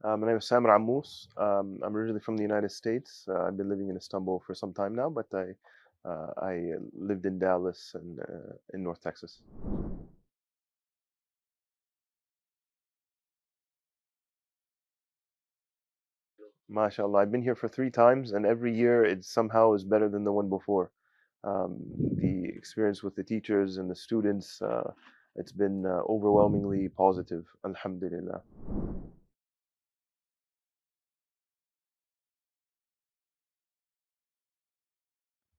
My name is Samir Ammous. I'm originally from the United States. I've been living in Istanbul for some time now, but I lived in Dallas and in North Texas. MashaAllah, I've been here for 3 times, and every year it somehow is better than the one before. Um, the experience with the teachers and the students, it's been overwhelmingly positive, alhamdulillah.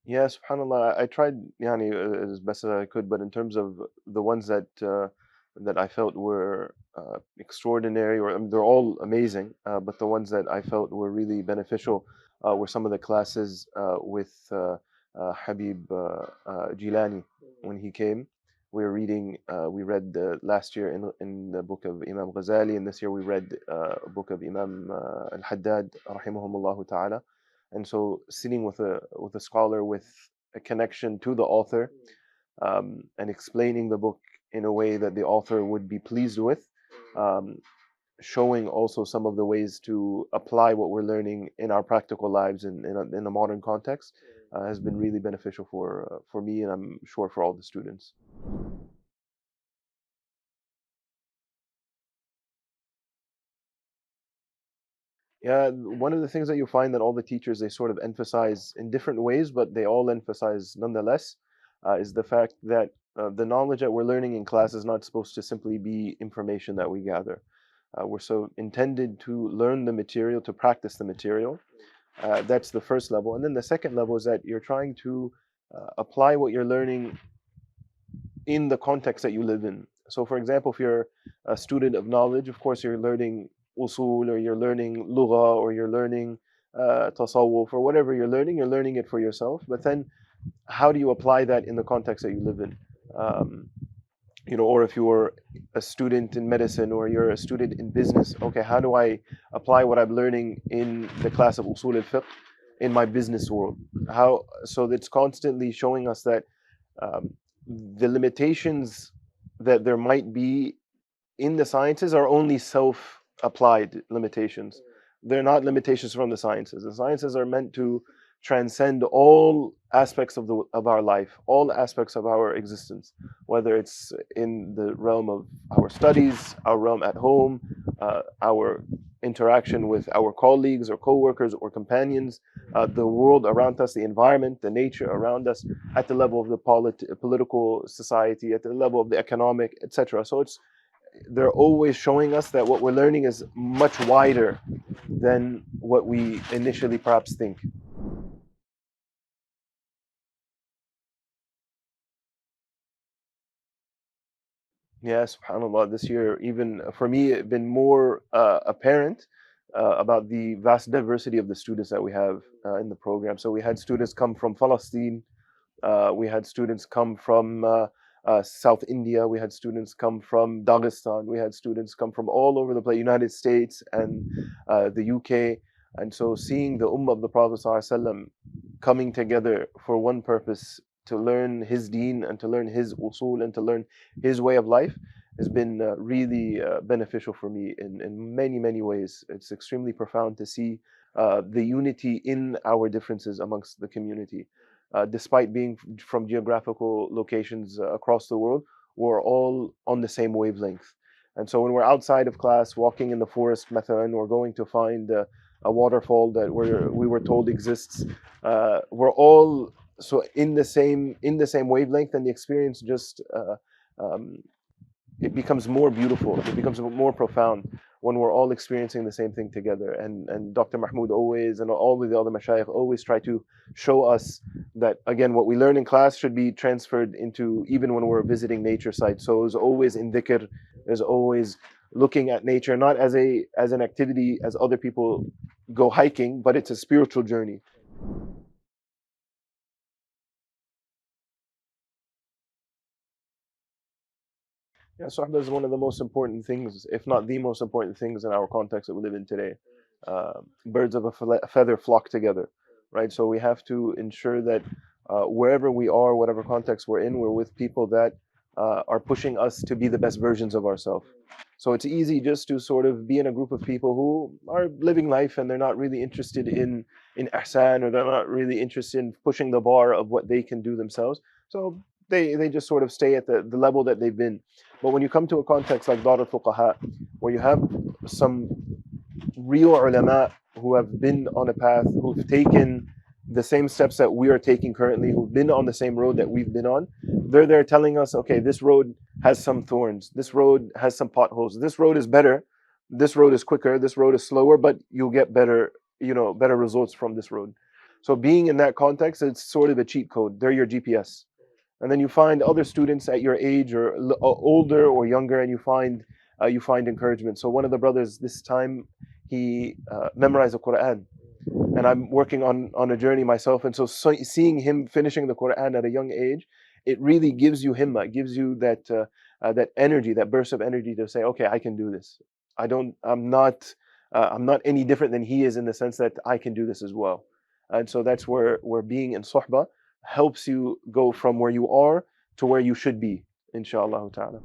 Yeah, subhanallah, I tried yani, as best as I could, but in terms of the ones that I felt were extraordinary, or I mean, they're all amazing, but the ones that I felt were really beneficial were some of the classes with Habib Jilani when he came. We were reading, we read last year in the book of Imam Ghazali, and this year we read a book of Imam Al-Haddad, rahimahumullah ta'ala. And so sitting with a scholar with a connection to the author, and explaining the book in a way that the author would be pleased with, um, showing also some of the ways to apply what we're learning in our practical lives in a modern context, has been really beneficial for me, and I'm sure for all the students. Yeah, one of the things that you'll find that all the teachers, they sort of emphasize in different ways, but they all emphasize nonetheless, is the fact that the knowledge that we're learning in class is not supposed to simply be information that we gather. We're so intended to learn the material, to practice the material. That's the first level. And then the second level is that you're trying to apply what you're learning in the context that you live in. So, for example, if you're a student of knowledge, of course, you're learning usul, or you're learning lugha, or you're learning tasawwuf, or whatever you're learning it for yourself. But then, how do you apply that in the context that you live in? Um, or if you're a student in medicine, or you're a student in business, okay, how do I apply what I'm learning in the class of usul al-fiqh in my business world? How? So it's constantly showing us that um, the limitations that there might be in the sciences are only self-applied limitations. They're not limitations from the sciences. The sciences are meant to transcend all aspects of our life, all aspects of our existence, whether it's in the realm of our studies, our realm at home, our interaction with our colleagues or co-workers or companions, the world around us, the environment, the nature around us, at the level of the political society, at the level of the economic, etc. So they're always showing us that what we're learning is much wider than what we initially perhaps think. Yeah, subhanAllah, this year, even for me, it been more apparent about the vast diversity of the students that we have in the program. So we had students come from Palestine, we had students come from South India, we had students come from Dagestan, we had students come from all over the place, United States and the UK. And so seeing the Ummah of the Prophet ﷺ coming together for one purpose, to learn his deen and to learn his usul and to learn his way of life, has been really beneficial for me in many, many ways. It's extremely profound to see the unity in our differences amongst the community. Despite being from geographical locations across the world, we're all on the same wavelength. And so when we're outside of class, walking in the forest, مثلا, or going to find a waterfall that we were told exists, we're all so in the same wavelength, and the experience just um, it becomes more beautiful. It becomes more profound when we're all experiencing the same thing together. And Dr. Mahmoud always, and all of the other mashayikh, always try to show us that, again, what we learn in class should be transferred into even when we're visiting nature sites. So it's always in dhikr, is always looking at nature, not as an activity as other people go hiking, but it's a spiritual journey. Yeah, Suhbah is one of the most important things, if not the most important things, in our context that we live in today. Birds of a feather flock together, right? So we have to ensure that wherever we are, whatever context we're in, we're with people that are pushing us to be the best versions of ourselves. So it's easy just to sort of be in a group of people who are living life and they're not really interested in ihsan, or they're not really interested in pushing the bar of what they can do themselves. So they just sort of stay at the level that they've been. But when you come to a context like Darul Fuqaha, where you have some real ulama who have been on a path, who've taken the same steps that we are taking currently, who've been on the same road that we've been on, they're there telling us, okay, this road has some thorns, this road has some potholes, this road is better, this road is quicker, this road is slower, but you'll get better, better results from this road. So being in that context, it's sort of a cheat code. They're your GPS. And then you find other students at your age or older or younger, and you find encouragement. So one of the brothers this time, he memorized the Quran, and I'm working on a journey myself, and so seeing him finishing the Quran at a young age, it really gives you himma, it gives you that energy, that burst of energy to say, okay, I can do this. I'm not any different than he is, in the sense that I can do this as well. And so that's where being in suhbah helps you go from where you are to where you should be, inshallah ta'ala.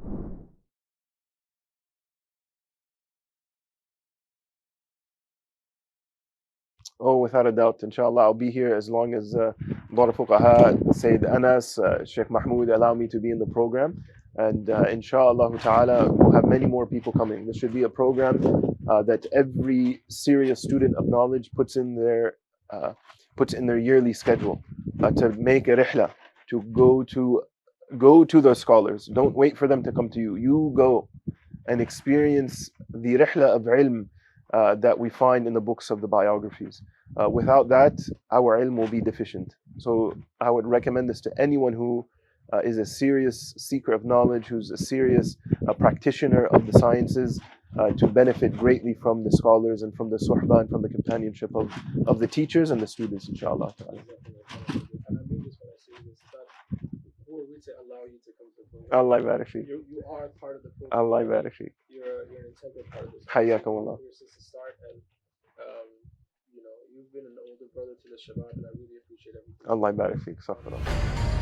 Oh, without a doubt, inshallah, I'll be here as long as Darul Fuqaha, Sayyid Anas, Sheikh Mahmoud allow me to be in the program. And inshallah ta'ala, we'll have many more people coming. This should be a program that every serious student of knowledge puts in their yearly schedule, to make a rihla, to go to the scholars. Don't wait for them to come to you. You go and experience the rihla of ilm that we find in the books of the biographies. Without that, our ilm will be deficient. So I would recommend this to anyone who is a serious seeker of knowledge, who's a serious practitioner of the sciences, to benefit greatly from the scholars and from the suhbah and from the companionship of the teachers and the students, inshallah. And I mean this when I say this, that who are we to allow you to come to the program? Allah barik fiik. You are part of the program. Allah barik fiik. You're an integral part of this. Hayyakum Allah. You're since the start, and you've been an older brother to the Shabab, and I really appreciate everything. Allah barik fiik. Astaghfirullah.